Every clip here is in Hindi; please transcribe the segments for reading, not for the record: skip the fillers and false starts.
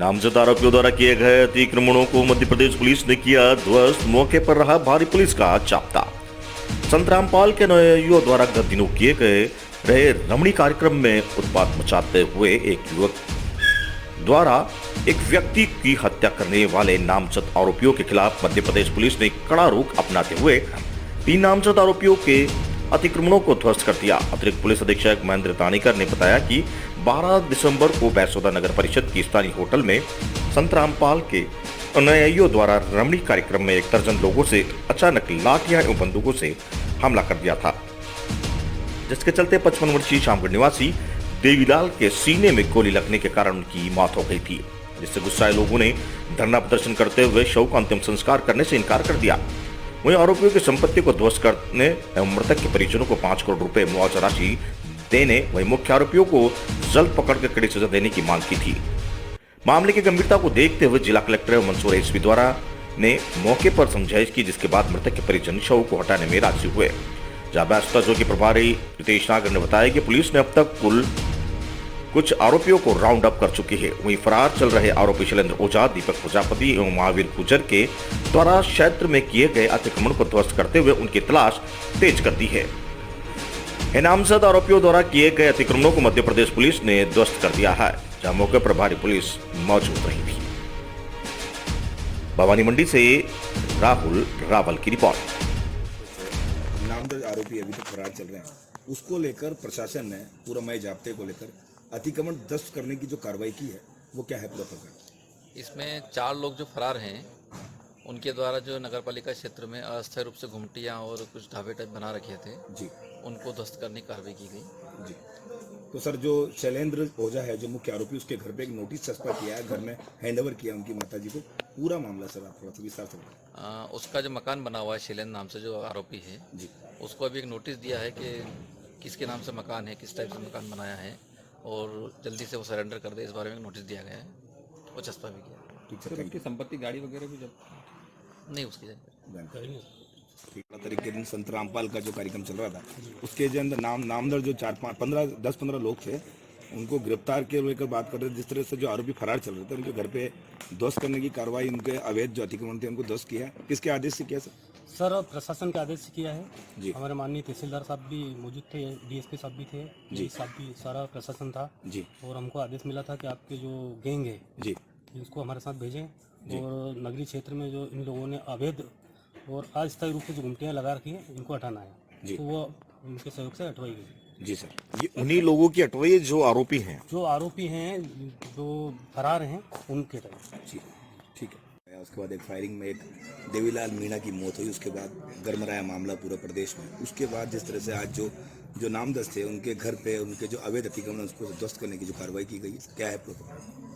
नामजद आरोपियों द्वारा किए गए अतिक्रमणों को मध्य प्रदेश पुलिस ने किया ध्वस्त। मौके पर रहा भारी पुलिस का जाप्ता। संत रामपाल के अनुयायियों द्वारा गत दिनों किए गए रहे रमणी कार्यक्रम में उत्पात मचाते हुए एक युवक द्वारा एक व्यक्ति की हत्या करने वाले नामजद आरोपियों के खिलाफ मध्य प्रदेश पुलिस ने कड़ा रुख अपनाते हुए 3 नामजद आरोपियों के अतिक्रमणों को ध्वस्त कर दिया। अतिरिक्त पुलिस अधीक्षक महेंद्र तानीकर ने बताया कि 12 दिसंबर को बैसोदा नगर परिषद की स्थानीय होटल में संत रामपाल के अनुयायियों द्वारा रमणी कार्यक्रम में 1 दर्जन लोगों से अचानक लाठियां एवं बंदूकों से हमला कर दिया था, जिसके चलते 55 वर्षीय शामगढ़ निवासी देवीलाल के सीने में गोली लगने के कारण उनकी मौत हो गई थी, जिससे गुस्साए लोगों ने धरना प्रदर्शन करते हुए शव का अंतिम संस्कार करने से इनकार कर दिया। वहीं आरोपियों की संपत्ति को ध्वस्त करने एवं मृतक के परिजनों को 5 करोड़ रुपए मुआवजा राशि देने, वहीं मुख्य आरोपियों को जल्द पकड़कर कड़ी सजा देने की मांग की थी। मामले की गंभीरता को देखते हुए जिला कलेक्टर एवं मंदसौर एसपी द्वारा ने मौके पर समझाइश की, जिसके बाद मृतक के परिजन शव को हटाने में राजी हुए। जहां बैसोदा जोन के प्रभारी रितेश नागर ने बताया कि पुलिस ने अब तक कुल कुछ आरोपियों को राउंड अप कर चुकी है। वहीं फरार चल रहे आरोपी शैलेंद्र ओझा, दीपक प्रजापति एवं महावीर गुजर के द्वारा क्षेत्र में किए गए अतिक्रमण को ध्वस्त करते हुए उनकी तलाश तेज कर दी है। नामजद आरोपियों द्वारा किए गए अतिक्रमणों को मध्य प्रदेश पुलिस ने ध्वस्त कर दिया है, जहां मौके पर भारी पुलिस मौजूद रही थी। भवानी मंडी से राहुल रावल की रिपोर्ट। नामजद आरोपी अभी तक फरार चल रहे हैं, उसको लेकर प्रशासन ने पूरा मई जाब्ते को लेकर अतिक्रमण ध्वस्त करने की जो कार्रवाई की है वो क्या है पूरा प्रकरण? इसमें 4 लोग जो फरार हैं उनके द्वारा जो नगरपालिका क्षेत्र में अस्थायी रूप से घुमटियाँ और कुछ ढाबे टाइप बना रखे थे जी, उनको ध्वस्त करने की कार्रवाई की गई जी। तो सर, जो शैलेंद्र ओझा है जो मुख्य आरोपी, उसके घर पे एक नोटिस चस्पा किया है, घर में हैंडओवर किया उनकी माताजी को। पूरा मामला सर आप थोड़ा सा विस्तार से बताएं। उसका जो मकान बना हुआ है शैलेंद्र नाम से जो आरोपी है जी, उसको अभी एक नोटिस दिया है कि किसके नाम से मकान है, किस टाइप से मकान बनाया है और जल्दी से वो सरेंडर कर दे, इस बारे में नोटिस दिया गया है। वो चस्पा भी किया। ठीक सर, उसकी संपत्ति गाड़ी वगैरह भी जब नहीं उसकी जानकारी ठीक तरीके दिन संत रामपाल का जो कार्यक्रम चल रहा था उसके जो अंदर नामदर जो 10-15 लोग थे उनको गिरफ्तार के लेकर बात कर रहे थे। जिस तरह से जो आरोपी फरार चल रहे थे उनके घर पे ध्वस्त करने की कार्रवाई, उनके अवैध जो अतिक्रमण थे उनको ध्वस्त किया है। किसके आदेश से किया सर? सर, प्रशासन के आदेश से किया है जी, हमारे माननीय तहसीलदार साहब भी मौजूद थे, डीएसपी साहब भी थे जी, साहब भी, सारा प्रशासन था जी, और हमको आदेश मिला था कि आपके जो गैंग है जी, इसको हमारे साथ भेजें और नगरीय क्षेत्र में जो इन लोगों ने अवैध और अस्थायी रूप से जो गुमटियाँ लगा रखी हैं इनको हटाना है। तो वो उनके सहयोग से हटवाई गई। जी सर। ये उन्हीं लोगों की हटवाई जो आरोपी हैं, जो आरोपी हैं जो फरार हैं उनके तरफ। जी, ठीक है। उसके बाद एक फायरिंग में एक देवीलाल मीणा की मौत हुई, उसके बाद गरमराया मामला पूरे प्रदेश में। उसके बाद जिस तरह से आज जो नामदस्त थे उनके घर पे उनके जो अवैध अतिक्रमण उसको ध्वस्त करने की जो कार्रवाई की गई, क्या है प्रोटोकॉल?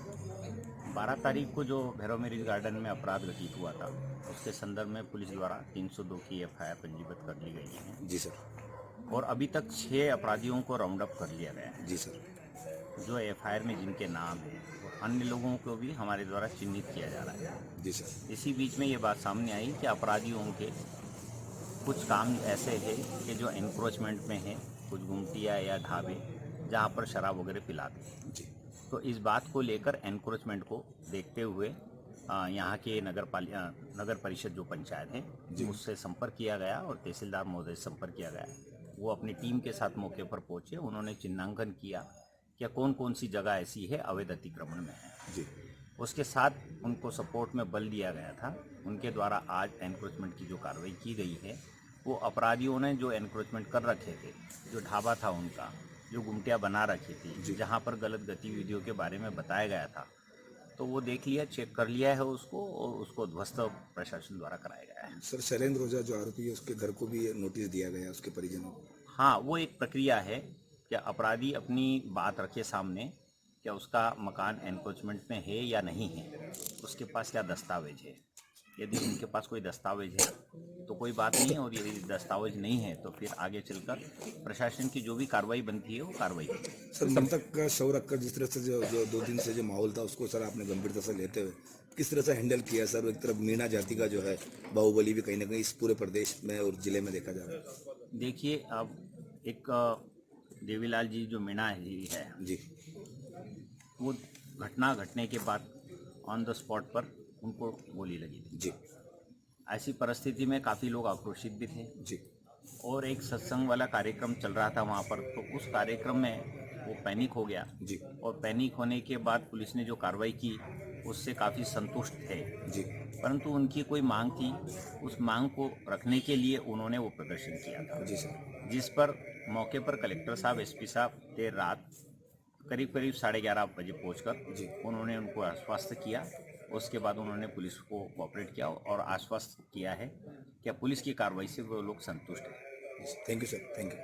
12 तारीख को जो भैरव मैरिज गार्डन में अपराध घटित हुआ था उसके संदर्भ में पुलिस द्वारा 302 की एफआईआर पंजीबद्ध कर ली गई है। जी सर। और अभी तक 6 अपराधियों को राउंड अप कर लिया गया है। जी सर। जो एफआईआर में जिनके नाम है और अन्य लोगों को भी हमारे द्वारा चिन्हित किया जा रहा है। जी सर। इसी बीच में ये बात सामने आई कि अपराधियों के कुछ काम ऐसे है कि जो एनक्रोचमेंट में है, कुछ गुमटियाँ या ढाबे जहाँ पर शराब वगैरह पिलाते हैं। जी। तो इस बात को लेकर एनक्रोचमेंट को देखते हुए यहाँ के नगर परिषद जो पंचायत है उससे संपर्क किया गया और तहसीलदार महोदय से संपर्क किया गया। वो अपनी टीम के साथ मौके पर पहुंचे, उन्होंने चिन्हांकन किया कि कौन कौन सी जगह ऐसी है अवैध अतिक्रमण में है। जी। उसके साथ उनको सपोर्ट में बल दिया गया था। उनके द्वारा आज एनक्रोचमेंट की जो कार्रवाई की गई है वो अपराधियों ने जो एनक्रोचमेंट कर रखे थे, जो ढाबा था उनका, जो गुमटियाँ बना रखी थी, जहाँ पर गलत गतिविधियों के बारे में बताया गया था, तो वो देख लिया, चेक कर लिया है उसको और उसको ध्वस्त प्रशासन द्वारा कराया गया है। सर, शैलेंद्र ओझा जो आरोपी है उसके घर को भी नोटिस दिया गया उसके परिजनों को? हाँ, वो एक प्रक्रिया है। क्या अपराधी अपनी बात रखे सामने, क्या उसका मकान एनक्रोचमेंट में है या नहीं है, उसके पास क्या दस्तावेज है। यदि उनके पास कोई दस्तावेज है तो कोई बात नहीं है, और यदि दस्तावेज नहीं है तो फिर आगे चलकर प्रशासन की जो भी कार्रवाई बनती है वो कार्रवाई होगी। सर, मृतक का शव रखकर जिस तरह से जो 2 दिन से जो माहौल था उसको सर आपने गंभीरता से लेते हुए किस तरह से हैंडल किया सर? एक तरफ मीणा जाति का जो है बाहुबली भी कहीं ना कहीं इस पूरे प्रदेश में और जिले में देखा जा रहा है। देखिए, अब एक देवीलाल जी जो मीणा जी है जी, वो घटना घटने के बाद ऑन द स्पॉट पर उनको गोली लगी थी। जी ऐसी परिस्थिति में काफ़ी लोग आक्रोशित भी थे जी और एक सत्संग वाला कार्यक्रम चल रहा था वहाँ पर, तो उस कार्यक्रम में वो पैनिक हो गया जी और पैनिक होने के बाद पुलिस ने जो कार्रवाई की उससे काफ़ी संतुष्ट थे, जी परंतु उनकी कोई मांग थी, उस मांग को रखने के लिए उन्होंने वो प्रदर्शन किया था, जी सर। जिस पर मौके पर कलेक्टर साहब, एसपी साहब देर रात करीब 11:30 बजे पहुंचकर जी उन्होंने उनको आश्वस्त किया। उसके बाद उन्होंने पुलिस को कोऑपरेट किया और आश्वस्त किया है कि पुलिस की कार्रवाई से वो लोग संतुष्ट हैं। Thank you sir, thank you.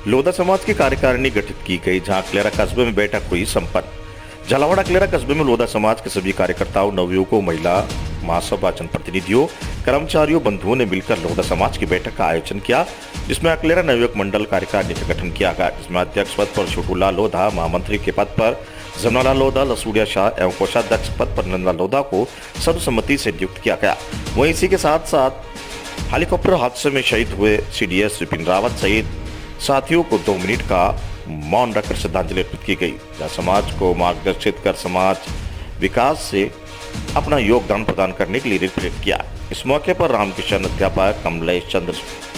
Lodha समाज की कार्यकारिणी गठित की गई, जहां अकलेरा कस्बे में बैठक हुई संपन्न। झालावाड़ अकलेरा कस्बे में लोधा समाज के सभी कार्यकर्ताओं, नवयुवकों, महिला महासभा जनप्रतिनिधियों, कर्मचारियों, बंधुओं ने मिलकर लोधा समाज की बैठक का आयोजन किया, जिसमें अकलेरा नवयुवक मंडल कार्यकारिणी का गठन किया गया, जिसमें अध्यक्ष पद पर छोटूलाल लोधा, महामंत्री के पद पर जमनालाल लोधा, लसूड़िया शाह एवं कोषाध्यक्ष पद पर नंदलाल लोधा को सर्वसम्मति से नियुक्त किया गया। वहीं इसी के साथ साथ हेलीकॉप्टर हादसे में शहीद हुए सीडीएस विपिन रावत सहित साथियों को 2 मिनट का मौन रखकर श्रद्धांजलि अर्पित की गई, जहां समाज को मार्गदर्शित कर समाज विकास से अपना योगदान प्रदान करने के लिए प्रेरित किया। इस मौके पर रामकिशन अध्यापक, कमलेश चंद्र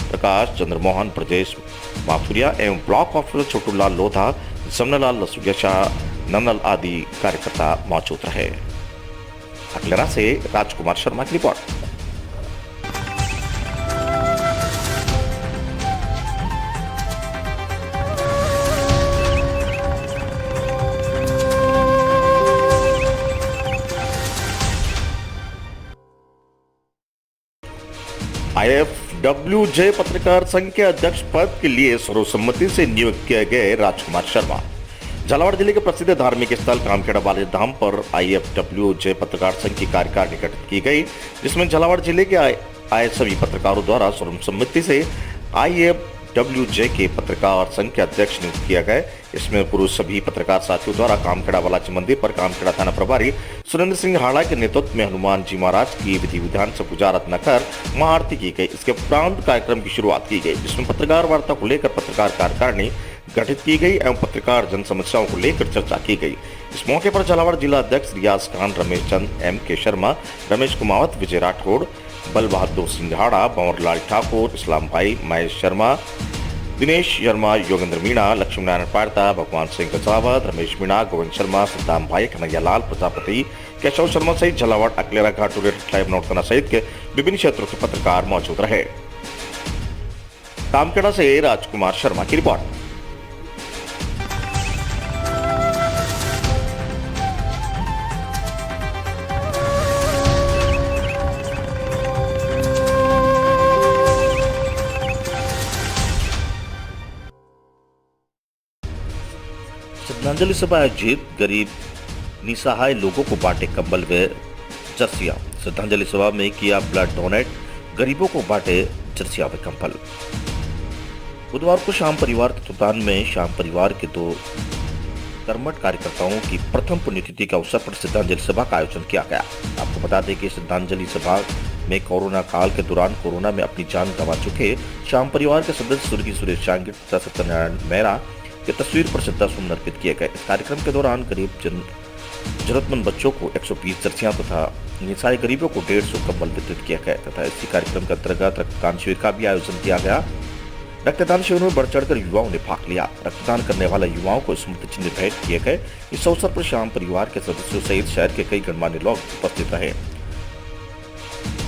प्रकाश, चंद्रमोहन, ब्रजेश माथुरिया एवं ब्लॉक ऑफिसर छोटूलाल लोधा, जमनालाल, लसूड़िया शाह, नंदल आदि कार्यकर्ता मौजूद रहे। अकलेरा से राजकुमार शर्मा की रिपोर्ट। IFWJ पत्रकार संघ के अध्यक्ष पद के लिए सर्वसम्मति से नियुक्त किए गए राजकुमार शर्मा। झालावाड़ जिले के प्रसिद्ध धार्मिक स्थल कामखेड़ा वाले धाम पर IFWJ पत्रकार संघ की कार्यकारिणी गठित की गई, जिसमें झालावाड़ जिले के आए सभी पत्रकारों द्वारा सर्वसम्मति से IFWJ के पत्रकार संघ के अध्यक्ष नियुक्त किया गया। इसमें पुरुष सभी पत्रकार साथियों द्वारा कामखेड़ा बालाजी मंदिर पर कामखेड़ा थाना प्रभारी सुरेंद्र सिंह हाड़ा के नेतृत्व में हनुमान जी महाराज की विधि विधान से पूजा आराधना कर महाआरती की गई। इसके उपरांत कार्यक्रम की शुरुआत की गई, जिसमें पत्रकार वार्ता को लेकर पत्रकार कार्यकारिणी गठित की गई एवं पत्रकार जन समस्याओं को लेकर चर्चा की गई। इस मौके पर झालावाड़ जिला अध्यक्ष रियाज खान, रमेश चंद, MK शर्मा, रमेश कुमावत, विजय राठौड़, बल बहादुर सिंह हाड़ा, भंवरलाल ठाकुर, इस्लाम भाई, महेश शर्मा, दिनेश शर्मा, योगेंद्र मीणा, लक्ष्मी नारायण पारता, भगवान सिंह कचावत, रमेश मीणा, गोविंद शर्मा, सद्दाम भाई, कन्हैया लाल प्रजापति, केशव शर्मा सहित झालावाड़ अकलेरा घाट थाना सहित के विभिन्न क्षेत्रों के पत्रकार मौजूद रहे। कामखेड़ा से राजकुमार शर्मा की रिपोर्ट। श्रद्धांजलि सभा आयोजित, गरीब निसहाय लोगों को बांटे कंबल व जर्सियां। श्रद्धांजलि सभा में किया ब्लड डोनेट, गरीबों को बांटे जर्सियां व कंबल। बुधवार को श्याम परिवार तत्वाधान में श्याम परिवार के 2 कर्मठ कार्यकर्ताओं की प्रथम पुण्यतिथि के अवसर पर श्रद्धांजलि सभा का आयोजन किया गया। आपको बता दें कि श्रद्धांजलि सभा में कोरोना काल के दौरान कोरोना में अपनी जान गंवा चुके श्याम परिवार के सदस्य स्वर्गीय सुरेश जांगिड़ तथा सत्यनारायण मेहरा की तस्वीर पर श्रद्धासुमन अर्पित किए गए। इस कार्यक्रम के दौरान गरीब जरूरतमंद बच्चों को 120 जर्सियां तथा निसहाय गरीबों को 150 कंबल वितरित किया गया तथा इसी कार्यक्रम के अंतर्गत रक्तदान शिविर का भी आयोजन किया गया। रक्तदान शिविर में बढ़ चढ़कर युवाओं ने भाग लिया। रक्तदान करने वाले युवाओं को स्मृति चिन्ह भेंट किए गए। इस अवसर पर श्याम परिवार के सदस्यों सहित शहर के कई गणमान्य लोग उपस्थित रहे।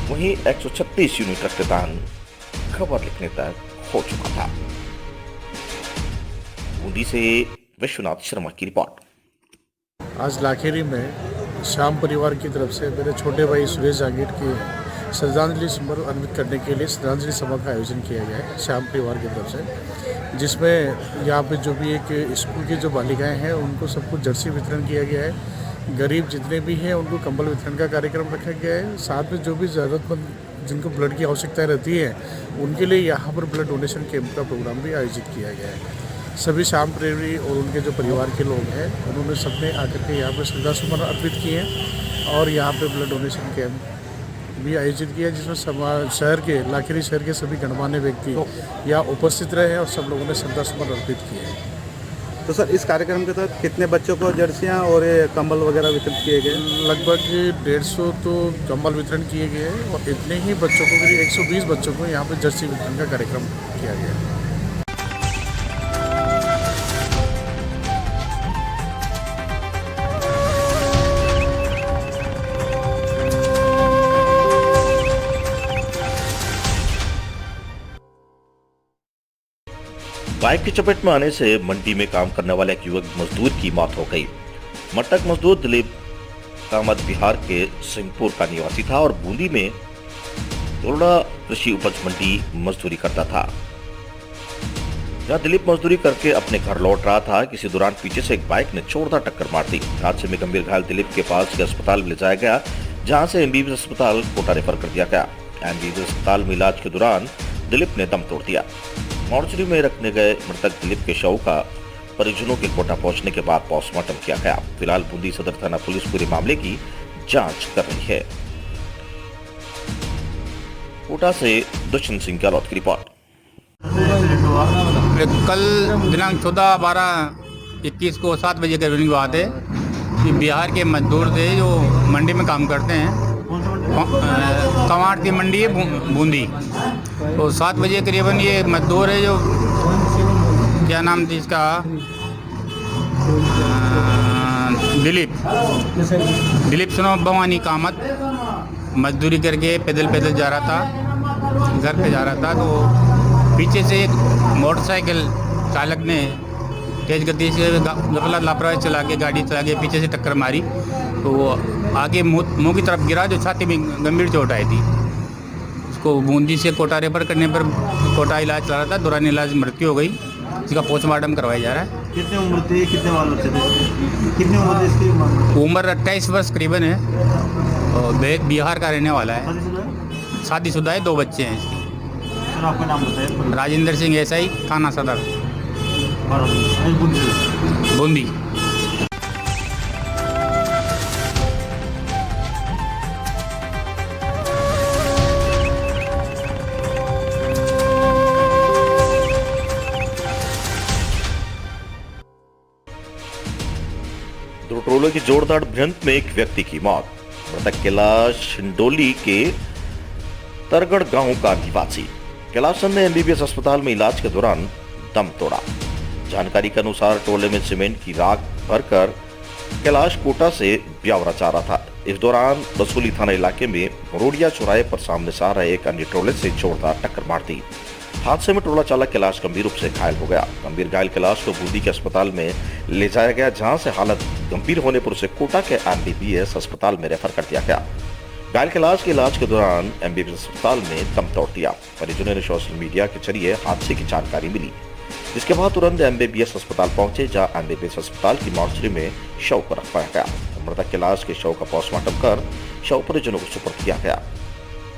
वहीं 136 यूनिट रक्तदान खबर लिखने तक हो चुका था। बूंदी से विश्वनाथ शर्मा की रिपोर्ट। आज लाखेरी में श्याम परिवार की तरफ से मेरे छोटे भाई सुरेश जांगिड़ की श्रद्धांजलि समर्पण अर्पित करने के लिए श्रद्धांजलि सभा का आयोजन किया गया है श्याम परिवार की तरफ से, जिसमें यहाँ पे जो भी एक स्कूल की जो बालिकाएं हैं उनको सबको जर्सी वितरण किया गया है। गरीब जितने भी हैं उनको कंबल वितरण का कार्यक्रम रखा गया है। साथ में जो भी ज़रूरतमंद जिनको ब्लड की आवश्यकता रहती है उनके लिए यहाँ पर ब्लड डोनेशन कैंप का प्रोग्राम भी आयोजित किया गया है। सभी श्याम प्रेमी और उनके जो परिवार के लोग हैं उन्होंने सबने आकर के यहाँ पर श्रद्धासुमन अर्पित किए हैं और यहाँ पे ब्लड डोनेशन कैंप भी आयोजित किया जिसमें शहर के लाखेरी शहर के सभी गणमान्य व्यक्ति यहाँ उपस्थित रहे और सब लोगों ने श्रद्धासुमन अर्पित किए हैं। तो सर इस कार्यक्रम के तहत कितने बच्चों को जर्सियाँ और ये कंबल वगैरह वितरित किए गए? लगभग 150 तो कंबल वितरण किए गए हैं और इतने ही बच्चों को करीब 120 बच्चों को यहाँ पर जर्सी वितरण का कार्यक्रम किया गया है। बाइक की चपेट में आने से मंडी में काम करने वाले एक युवक मजदूर की मौत हो गई। मृतक मजदूर दिलीप कामत बिहार के सिंहपुर का निवासी था और बूंदी में तोरड़ा कृषि उपज मंडी मजदूरी करता था। जहां दिलीप मजदूरी करके अपने घर लौट रहा था, किसी दौरान पीछे से एक बाइक ने जोरदार टक्कर मार दी। हादसे में गंभीर घायल दिलीप के पास के अस्पताल में ले जाया गया, जहां से एमबीबीएस अस्पताल कोटा रेफर कर दिया गया। एमबीबीएस अस्पताल में इलाज के दौरान दिलीप ने दम तोड़ दिया। मोर्चरी में रखने गए मृतक दिलीप के शव का परिजनों के कोटा पहुंचने के बाद पोस्टमार्टम किया गया। फिलहाल बूंदी सदर थाना पुलिस पूरे मामले की जांच कर रही है। कोटा से दुष्यंत सिंह गहलोत की रिपोर्ट। कल दिनांक 14/12/21 को 7 बजे के रनिंग बात है कि बिहार के मजदूर थे जो मंडी में काम करते हैं, कमाड़ की मंडी है बूंदी। तो 7 बजे करीबन ये मजदूर है जो क्या नाम थी इसका, दिलीप सुनो भवानी कामत मजदूरी करके पैदल जा रहा था, घर पे जा रहा था। तो पीछे से एक मोटरसाइकिल चालक ने तेज गति से गफलत लापरवाही चला के गाड़ी चला के पीछे से टक्कर मारी। तो वो आगे मुंह की तरफ गिरा, जो छाती में गंभीर चोट आई थी। उसको बूंदी से कोटा रेफर करने पर कोटा इलाज चला रहा था, दौरान इलाज मृत्यु हो गई, जिसका पोस्टमार्टम करवाया जा रहा है। कितने उम्र थे, कितने बाल बच्चे थे, कितनी उम्र थी इसकी? उम्र 28 वर्ष करीबन है और बिहार का रहने वाला है, शादीशुदा है, 2 बच्चे हैं इसकी। सर आपका नाम बताइए। राजेंद्र सिंह एसआई, थाना सदर बूंदी। टोलों की जोरदार भिड़ंत में एक व्यक्ति की मौत। मृतक कैलाश शिंडोली के तरगढ़ गांव का निवासी। कैलाशन ने एमबीबीएस अस्पताल में इलाज के दौरान दम तोड़ा। जानकारी के अनुसार टोले में सीमेंट की राख भरकर कैलाश कोटा से ब्यावरा जा रहा था। इस दौरान बसोली थाना इलाके में मरोड़िया चौराहे पर सामने से आ रहे एक अन्य टोले से जोरदार टक्कर मार दी। हादसे में टोला चालक कैलाश गंभीर रूप से घायल हो गया। गंभीर घायल कैलाश को बूंदी के अस्पताल में ले जाया गया, जहां से हालत गंभीर होने पर उसे कोटा के एमबीबीएस अस्पताल में रेफर कर दिया गया। घायल कैलाश के इलाज के दौरान एमबीबीएस अस्पताल में दम तोड़ दिया। परिजनों ने सोशल मीडिया के जरिए हादसे की जानकारी मिली, जिसके बाद तुरंत एमबीबीएस अस्पताल पहुंचे, जहां एमबीबीएस अस्पताल की मोर्चरी में शव को रखवाया गया। मृतक कैलाश के शव का पोस्टमार्टम कर शव परिजनों को सुपुर्द किया गया।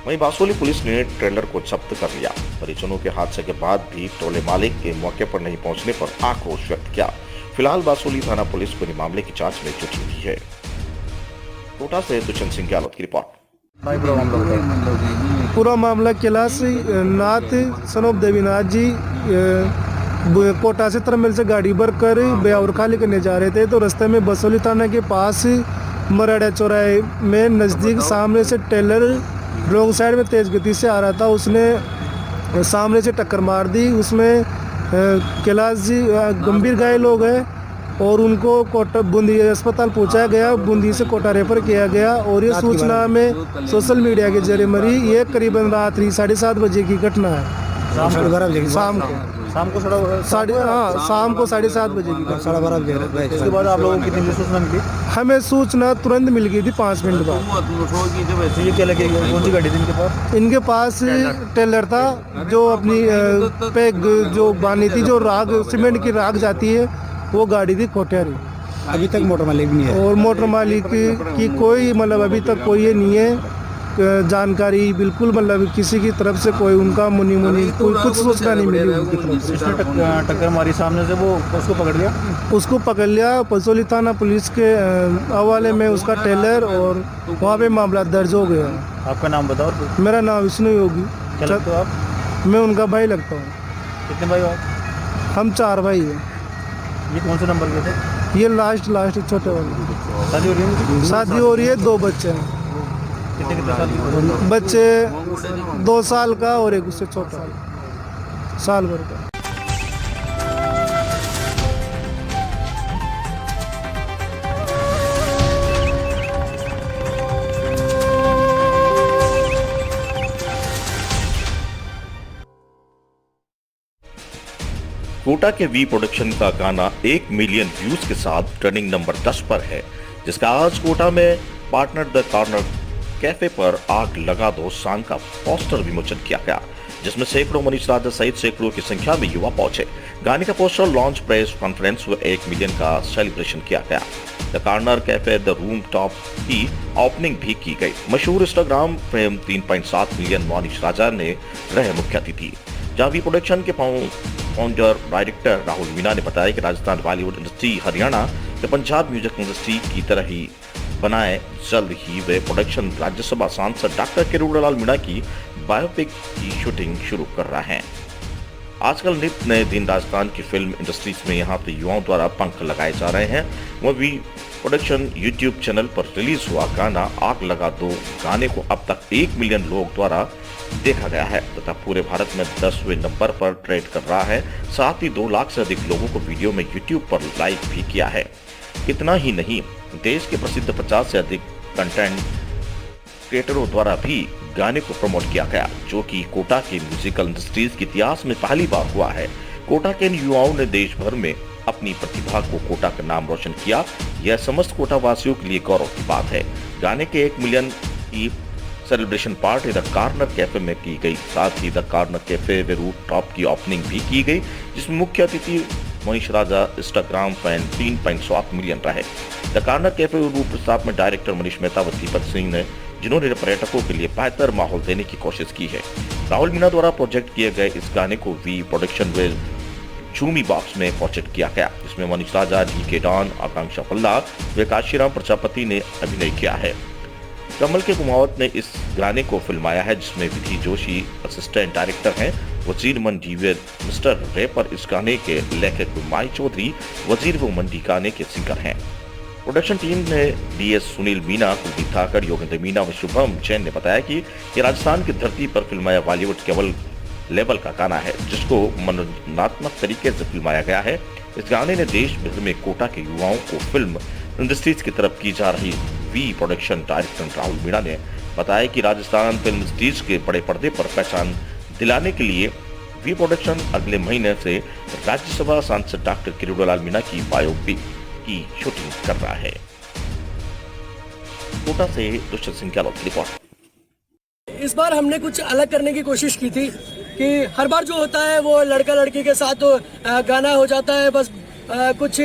वहीं बासोली पुलिस ने ट्रेलर को जब्त कर लिया। परिजनों के हादसे के बाद भी टोले मालिक के मौके पर नहीं पहुंचने पर आक्रोश व्यक्त किया। फिलहाल बासोली थाना पुलिस पूरे मामले की जांच में जुटी हुई है। कोटा से दुष्यंत सिंह गहलोत की रिपोर्ट। पूरा मामला कैलाश नाथ सनोप देवीनाथ जी कोटा से तरमेल से गाड़ी भर कर ब्यावर खाली करने जा रहे थे। तो रास्ते में बसोली थाना के पास मराड़ा चौराहे में नज़दीक सामने से टेलर रोंग साइड में तेज़ गति से आ रहा था, उसने सामने से टक्कर मार दी। उसमें कैलाश जी गंभीर घायल हो गए और उनको कोटा बूंदी अस्पताल पहुंचाया गया, बूंदी से कोटा रेफर किया गया। और ये सूचना में सोशल मीडिया के जरिए मरी। ये करीबन रात्रि 7:30 बजे की घटना है। शाम को 7:30 बजे की 12:30 बजे। इसके बाद आप लोगों को कितनी सूचना मिली? हमें सूचना तुरंत मिल गई थी 5 मिनट बाद। ये क्या लगे, कौन सी गाड़ी थी इनके पास? इनके पास टेलर था, जो अपनी पे जो बानी थी, जो राग सीमेंट की राख जाती है, वो गाड़ी थी कोठियारी। अभी तक मोटर मालिक नहीं है और मोटर मालिक की कोई मतलब अभी तक कोई ये नहीं है जानकारी बिल्कुल मतलब किसी की तरफ से कोई उनका मुनी कोई कुछ सूचना नहीं मिली उनकी तरफ से। टक्कर मारी सामने से, वो उसको पकड़ लिया? उसको पकड़ लिया। पसोली थाना पुलिस के हवाले में उसका टेलर और वहाँ पे मामला दर्ज हो गया। आपका नाम बताओ। मेरा नाम विष्णु योगी। क्या लगते हो आप? मैं उनका भाई लगता हूँ। कितने भाई हो आप? हम 4 भाई हैं। ये कौन से नंबर के थे? ये लास्ट छोटे वाले। शादी हो रही है? शादी हो रही है, 2 बच्चे हैं। कितने साल की? बच्चे 2 साल का और एक उससे छोटा साल भर का। कोटा के वी प्रोडक्शन का गाना 1 मिलियन व्यूज के साथ ट्रेंडिंग नंबर 10 पर है, जिसका आज कोटा में पार्टनर द कॉर्नर कैफे पर आग लगा दो सॉन्ग का पोस्टर विमोचन किया गया, जिसमें सैकड़ों मनीष राजा सहित सैकड़ों की संख्या में युवा पहुंचे। गाने का पोस्टर लॉन्च, प्रेस कॉन्फ्रेंस व 1 मिलियन का सेलिब्रेशन किया गया। The corner cafe the room top की ओपनिंग भी की गई। मशहूर इंस्टाग्राम फेम 3.7 मिलियन मनीष राजा ने रहे मुख्य अतिथि। जहां वी प्रोडक्शन के फाउंडर डायरेक्टर राहुल मीणा ने बताया कि राजस्थान बॉलीवुड इंडस्ट्री हरियाणा या पंजाब म्यूजिक इंडस्ट्री की तरह ही बनाए। जल्द ही वे प्रोडक्शन राज्यसभा सांसद डॉक्टर किरोड़ीलाल मीणा की बायोपिक की शूटिंग शुरू कर रहे हैं। आजकल नित नए दिन राजस्थान की फिल्म इंडस्ट्रीज में यहाँ पे युवाओं द्वारा पंख लगाए जा रहे हैं। वह वी प्रोडक्शन यूट्यूब चैनल पर रिलीज हुआ गाना आग लगा दो गाने को अब तक 1 मिलियन लोग द्वारा देखा गया है तथा पूरे भारत में 10वें नंबर पर ट्रेंड कर रहा है। साथ ही 2 लाख से अधिक लोगों को वीडियो में यूट्यूब पर लाइक भी किया है। इतना ही नहीं, देश के प्रसिद्ध 50 से अधिक कंटेंट क्रिएटरों द्वारा भी गाने को प्रमोट किया गया, जो कि कोटा के म्यूजिकल इंडस्ट्रीज के इतिहास में पहली बार हुआ है। कोटा के इन युवाओं ने देश भर में अपनी प्रतिभा को कोटा का नाम रोशन किया। यह समस्त कोटा वासियों के लिए गौरव की बात है। गाने के 1 मिलियन की celebration party the corner cafe में की गई। साथ ही द कॉर्नर कैफे व रूफ टॉप की ओपनिंग भी की गई, जिसमें मुख्य अतिथि मनीष राजा इंस्टाग्राम फैन 3.7 मिलियन रहे। The corner cafe roof staff में डायरेक्टर मनीष मेहता व दीपक सिंह ने, जिन्होंने पर्यटकों के लिए बेहतर माहौल देने की कोशिश की है। राहुल मीणा द्वारा प्रोजेक्ट किए गए इस गाने को वी प्रोडक्शन व झूमी बॉक्स में प्रोजेक्ट किया गया, जिसमें मनीष राजा, DK डॉन, आकांक्षा पल्ला व काशीराम प्रजापति ने अभिनय किया है। कमल के कुमावत ने इस गाने को फिल्माया है, जिसमें विधि जोशी असिस्टेंट डायरेक्टर हैं। वजीर मंडी व मिस्टर रैपर इस गाने के लेखक माई चौधरी वजीर व मंडी गाने के सिंगर हैं। प्रोडक्शन टीम ने DS सुनील मीना, कुलदीप ठाकर, योगेंद्र मीना व शुभम जैन ने बताया कि ये राजस्थान की धरती पर फिल्माया बॉलीवुड केवल लेवल का गाना है, जिसको मनोरंजनात्मक तरीके से फिल्माया गया है। इस गाने ने देश भर में कोटा के युवाओं को फिल्म इंडस्ट्रीज की तरफ की जा रही V production director Rahul Meena ने बताया कि राजस्थान फिल्म इंडस्ट्रीज के बड़े पर्दे पर पहचान दिलाने के लिए वी प्रोडक्शन अगले महीने से राज्यसभा सांसद डॉक्टर किरोड़ीलाल मीणा की बायोपिक की शूटिंग कर रहा है। कोटा से दुष्यंत सिंह गहलोत की रिपोर्ट। इस बार हमने कुछ अलग करने की कोशिश की थी कि हर बार जो होता है वो लड़का लड़की के साथ तो गाना हो जाता है, बस कुछ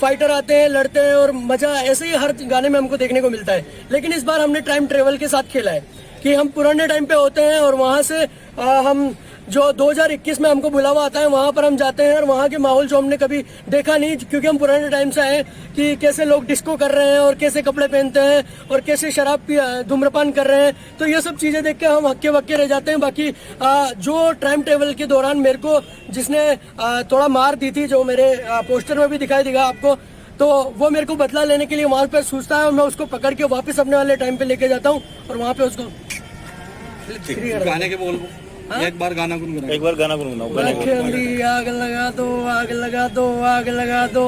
फाइटर आते हैं, लड़ते हैं और मजा ऐसे ही हर गाने में हमको देखने को मिलता है। लेकिन इस बार हमने टाइम ट्रेवल के साथ खेला है कि हम पुराने टाइम पे होते हैं और वहाँ से हम जो 2021 में हमको बुलावा आता है वहाँ पर हम जाते हैं और वहाँ के माहौल जो हमने कभी देखा नहीं, क्योंकि हम पुराने टाइम से आए कि कैसे लोग डिस्को कर रहे हैं और कैसे कपड़े पहनते हैं और कैसे शराब धूम्रपान कर रहे हैं। तो ये सब चीजें देख के हम हक्के वक्के रह जाते हैं। बाकी जो टाइम ट्रेवल के दौरान मेरे को जिसने थोड़ा मार दी थी, जो मेरे पोस्टर में भी दिखाई देगा आपको, तो वो मेरे को बदला लेने के लिए वहां पर सूझता है और मैं उसको पकड़ के वापस अपने वाले टाइम पे लेके जाता हूँ और वहाँ पे उसको गाने के बोल एक बार गाना गुनगुनाओ। मैं आग लगा दो, आग लगा दो, आग लगा दो,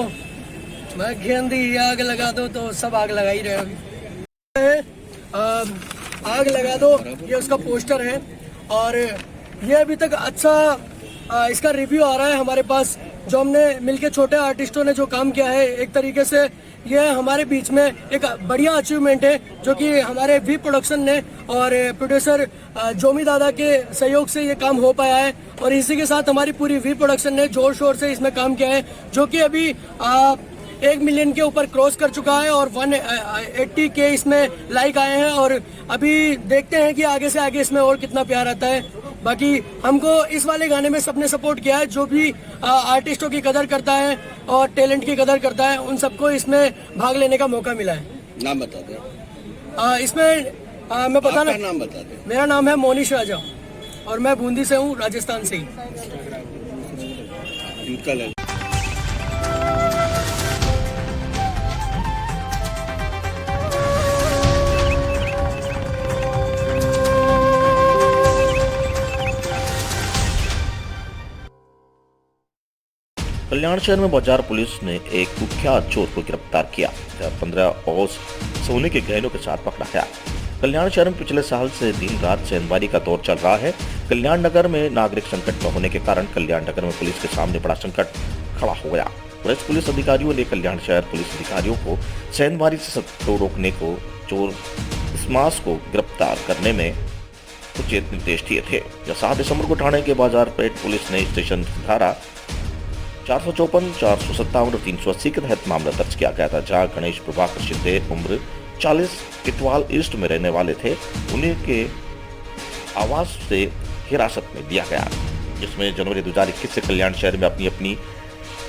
मैं गेंदी आग लगा दो, तो सब आग लगा ही रहे अभी। आग लगा दो ये उसका पोस्टर है और ये अभी तक अच्छा इसका रिव्यू आ रहा है हमारे पास। जो हमने मिलके छोटे आर्टिस्टों ने जो काम किया है, एक तरीके से ये हमारे बीच में एक बढ़िया अचीवमेंट है, जो कि हमारे वी प्रोडक्शन ने और प्रोड्यूसर जोमी दादा के सहयोग से ये काम हो पाया है। और इसी के साथ हमारी पूरी वी प्रोडक्शन ने जोर शोर से इसमें काम किया है, जो कि अभी 1 मिलियन के ऊपर क्रॉस कर चुका है और 180 के इसमें लाइक आए हैं और अभी देखते हैं कि आगे से आगे इसमें और कितना प्यार आता है। बाकी हमको इस वाले गाने में सबने सपोर्ट किया है, जो भी आर्टिस्टों की कदर करता है और टैलेंट की कदर करता है उन सबको इसमें भाग लेने का मौका मिला है। नाम बता दे। इसमें मैं बताना, नाम बता दे। मेरा नाम है मोनिश राजा और मैं बूंदी से हूँ, राजस्थान से ही। कल्याण शहर में बाजार पुलिस ने एक कुख्यात चोर को गिरफ्तार किया, जहां 15 औस सोने के गहनों के साथ पकड़ा गया। कल्याण शहर में पिछले साल से दिन रात सेंधमारी का दौर चल रहा है। कल्याण नगर में नागरिक संकट में होने के कारण कल्याण नगर में पुलिस के सामने बड़ा संकट खड़ा हो गया। पुलिस अधिकारियों ने कल्याण शहर पुलिस अधिकारियों को सेंधमारी से रोकने को चोर स्मास को गिरफ्तार करने में उचित निर्देश दिए थे। 7 दिसंबर को ठाणे के बाजारपेट पुलिस ने स्टेशन धारा 454, 457 और 380 के तहत मामला दर्ज किया गया था, जहां गणेश प्रभाकर शिंदे उम्र 40 किटवाल ईस्ट में रहने वाले थे। उन्हें के आवास से हिरासत में लिया गया, जिसमें जनवरी 2021 से कल्याण शहर में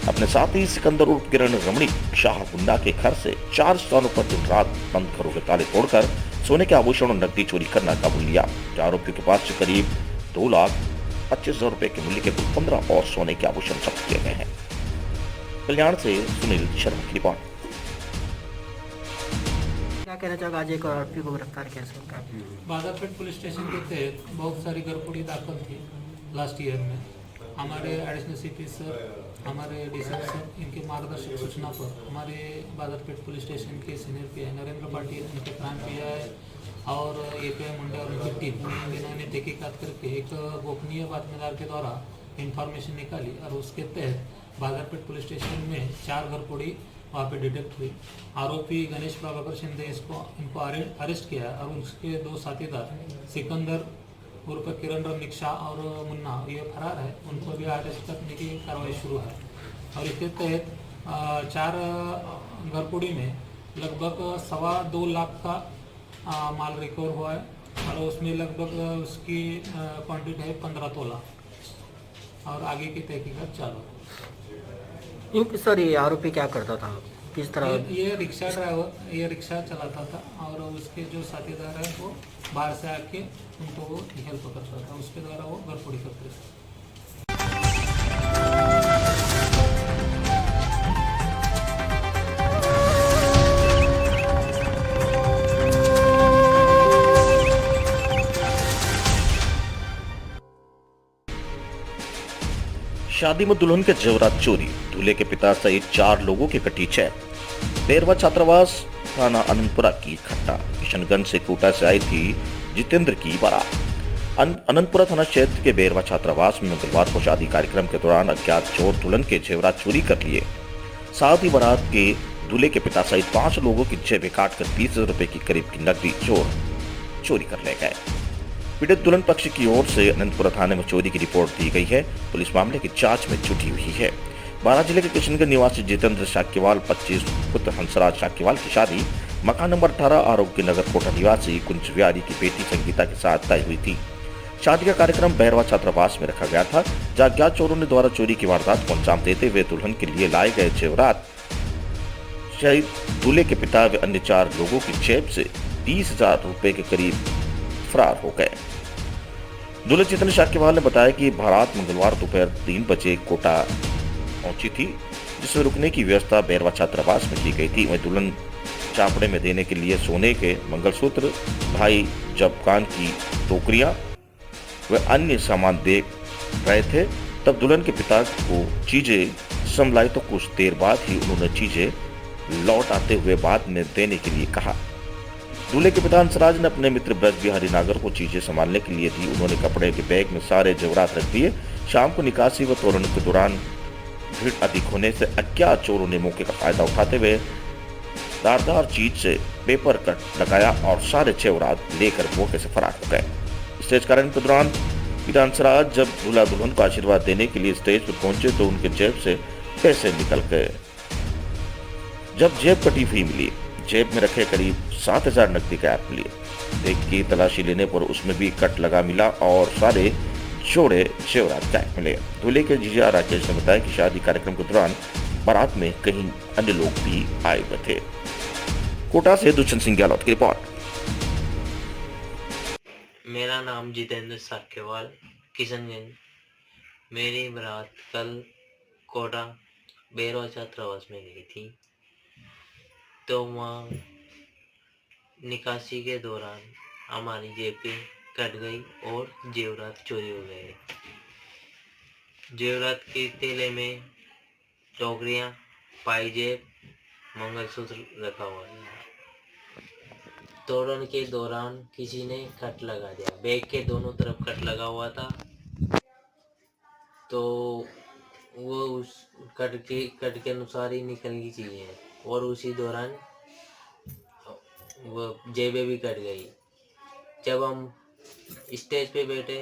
अपने साथी सिकंदर उर्फ किरण रमणी शाह गुंडा के घर से 4 स्थानों पर दिन रात बंद घरों के ताले तोड़कर सोने के आभूषण और नकदी चोरी करना काबू लिया। आरोपियों के पास से करीब 2,25,000 रुपए के मूल्य के कुल 15 और सोने के आभूषण जब्त किए गए हैं। कल्याण से सुनील शर्मा की रिपोर्ट। क्या कहना चाहोगे, आज एक आरोपी को गिरफ्तार किया सरकार? बाजारपेट पुलिस स्टेशन के तहत बहुत सारी गड़बड़ी दाखिल थी लास्ट ईयर में। हमारे एडिशनल सीपी सर, हमारे डीसीपी सर, इनके मार्गदर्शक सूचना पर हमारे बाजारपेट पुलिस स्टेशन के सीनियर पीआई नरेंद्र पाटिल, उनके क्राइम पीआई और एपीआई मुंडा और उनकी टीम, इन्होंने तहकीकात करके एक गोपनीय बातमीदार के द्वारा इंफॉर्मेशन निकाली और उसके तहत बाजारपेट पुलिस स्टेशन में 4 घरफोड़ी वहाँ पे डिटेक्ट हुई। आरोपी गणेश प्रभाकर शिंदे इनको अरेस्ट किया और उसके 2 साथीदार सिकंदर उर्फ किरण रमनिक और मुन्ना ये फरार है, उनको भी अरेस्ट करने की कार्रवाई शुरू है। और इसके तहत 4 घरफोड़ी में लगभग 2.25 लाख का माल रिकवर हुआ है और उसमें लगभग उसकी क्वांटिटी है 15 तोला और आगे की तहकीकात चालू है। सर, ये आरोपी क्या करता था, किस तरह? ये रिक्शा ड्राइवर, ये रिक्शा चलाता था और उसके जो साथीदार है वो बाहर से आके उनको वो हेल्प करता था, उसके द्वारा वो घरफोड़ी करते थे। शादी में दुल्हन के जेवरात चोरी, दूल्हे के पिता सहित 4 लोगों की कटी चैन। बेरवा छात्रावास थाना अनंतपुरा की घटना। किशनगंज से कोटा से आई थी जितेंद्र की बारात। अनंतपुरा थाना क्षेत्र के बेरवा छात्रावास में मंगलवार को शादी कार्यक्रम के दौरान अज्ञात चोर दुल्हन के जेवरात चोरी कर लिए। साथ ही बारात के दूल्हे के पिता सहित 5 लोगों की जेबें काटकर 20,000 रुपए की करीब की नकदी चोरी कर ले गए। पीड़ित दुल्हन पक्ष की ओर से अनंतपुरा थाने में चोरी की रिपोर्ट दी गई है। पुलिस मामले की जांच में जुटी हुई है। बारां जिले के किशनगंज निवासी जितेंद्र साक्यवाल 25 पुत्र हंसराज साक्यवाल की शादी मकान नंबर 18 आरोग्य नगर कोटा निवासी कुंज विहारी की बेटी संगीता के साथ तय हुई थी। शादी का कार्यक्रम बैरवा छात्रावास में रखा गया था, जहां अज्ञात चोरों ने द्वारा चोरी की वारदात को अंजाम देते हुए दुल्हन के लिए लाए गए जेवरात शहीद दूल्हे के पिता व अन्य 4 लोगों की जेब से 20,000 रुपए के करीब फरार हो गए। दूल्हे जितेंद्र साक्यवाल ने बताया कि बारात मंगलवार दोपहर 3 बजे कोटा पहुंची थी, जिसमें रुकने की व्यवस्था बैरवा छात्रावास में की गई थी। वहीं दुल्हन चापड़े में देने के लिए सोने के मंगलसूत्र, भाई जबकान की टोकरियां व अन्य सामान दे रहे थे। तब दुल्हन के पिता को चीजें संभलाई तो कुछ देर बाद ही उन्होंने चीजें लौट आते हुए बाद में देने के लिए कहा। दूल्हे के पिता हंसराज ने अपने मित्र ब्रज बिहारी नागर को चीजें संभालने के लिए दी। उन्होंने कपड़े के बैग में सारे जेवरात रख दिए। शाम को निकासी व तोरण के दौरान भीड़ अधिक होने से अज्ञात चोरों ने मौके का फायदा उठाते हुए धारदार चीज से पेपर कट लगाया और सारे जेवरात लेकर मौके से फरार हो गए। स्टेज कार्यक्रम के दौरान पिता हंसराज जब दूल्हा दुल्हन को आशीर्वाद देने के लिए स्टेज पर पहुंचे तो उनके जेब से पैसे निकल गए। जब जेब कटी हुई मिली, जेब में रखे करीब 7,000 नकदी गायब मिली। देख की तलाशी लेने पर उसमें भी कट लगा मिला और सारे जोड़े जेवरात गायब मिले। दूल्हे के जीजा राकेश ने बताया कि शादी कार्यक्रम के दौरान बारात में कहीं अन्य लोग भी आए हुए थे। कोटा से दुष्यंत सिंह गहलोत की रिपोर्ट। मेरा नाम जितेंद्र साखेवाल, किशनगंज। मेरी बारात कल कोटा बेरवा छात्रावास में गई थी, तो वहाँ निकासी के दौरान हमारी जेबें कट गई और जेवरात चोरी हो गए। जेवरात के थैले में टोकरियाँ, पायजेब, मंगलसूत्र रखा हुआ है। तोड़ने के दौरान किसी ने कट लगा दिया, बैग के दोनों तरफ कट लगा हुआ था, तो वो उस कट के अनुसार ही निकलनी चाहिए और उसी दौरान वो जेबें भी कट गई। जब हम स्टेज पे बैठे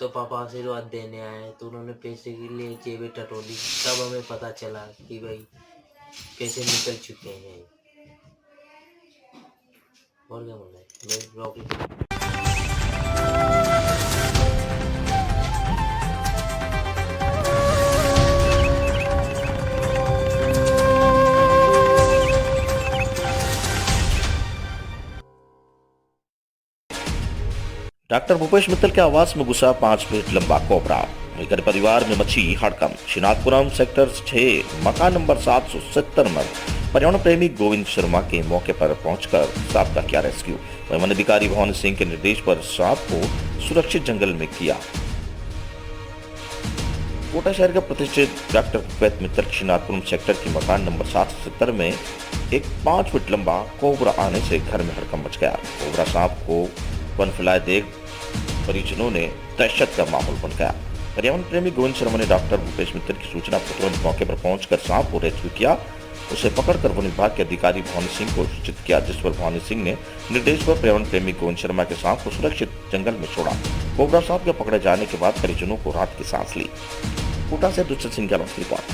तो पापा आशीर्वाद देने आए, तो उन्होंने पैसे के लिए जेबें टटोली, तब हमें पता चला कि भाई पैसे निकल चुके हैं। और क्या बोल रहे हैं? डॉक्टर भूपेश मित्तल के आवास में घुसा 5 फीट लंबा कोबरा। घर परिवार में मची हड़कंप। श्रीनाथपुरम सेक्टर 6 मकान नंबर 770 में पर्यावरण प्रेमी गोविंद शर्मा के मौके पर पहुंचकर सांप का किया रेस्क्यू। वहीं वन अधिकारी भवन सिंह के निर्देश पर सांप को सुरक्षित जंगल में किया। कोटा शहर का प्रतिष्ठित डॉक्टर भूपेश मित्तल श्रीनाथपुरम सेक्टर के मकान नंबर 770 में एक 5 फीट लंबा कोबरा आने से घर में हड़कंप मच गया। कोबरा सांप को वन फैलाए देख परिजनों ने दहशत का माहौल बन गया। पर्यावरण प्रेमी गोविंद शर्मा ने डॉक्टर भूपेश मित्तल की सूचना पर तुरंत मौके पर पहुंचकर सांप को रेस्क्यू किया। उसे पकड़कर वन विभाग के अधिकारी भवानी सिंह को सूचित किया, जिस पर भवानी सिंह ने निर्देश पर पर्यावरण प्रेमी गोविंद शर्मा के सांप को सुरक्षित जंगल में छोड़ा। कोबरा सांप के पकड़े जाने के बाद परिजनों को राहत की सांस ली। कोटा से दुष्यंत सिंह गहलोत की रिपोर्ट।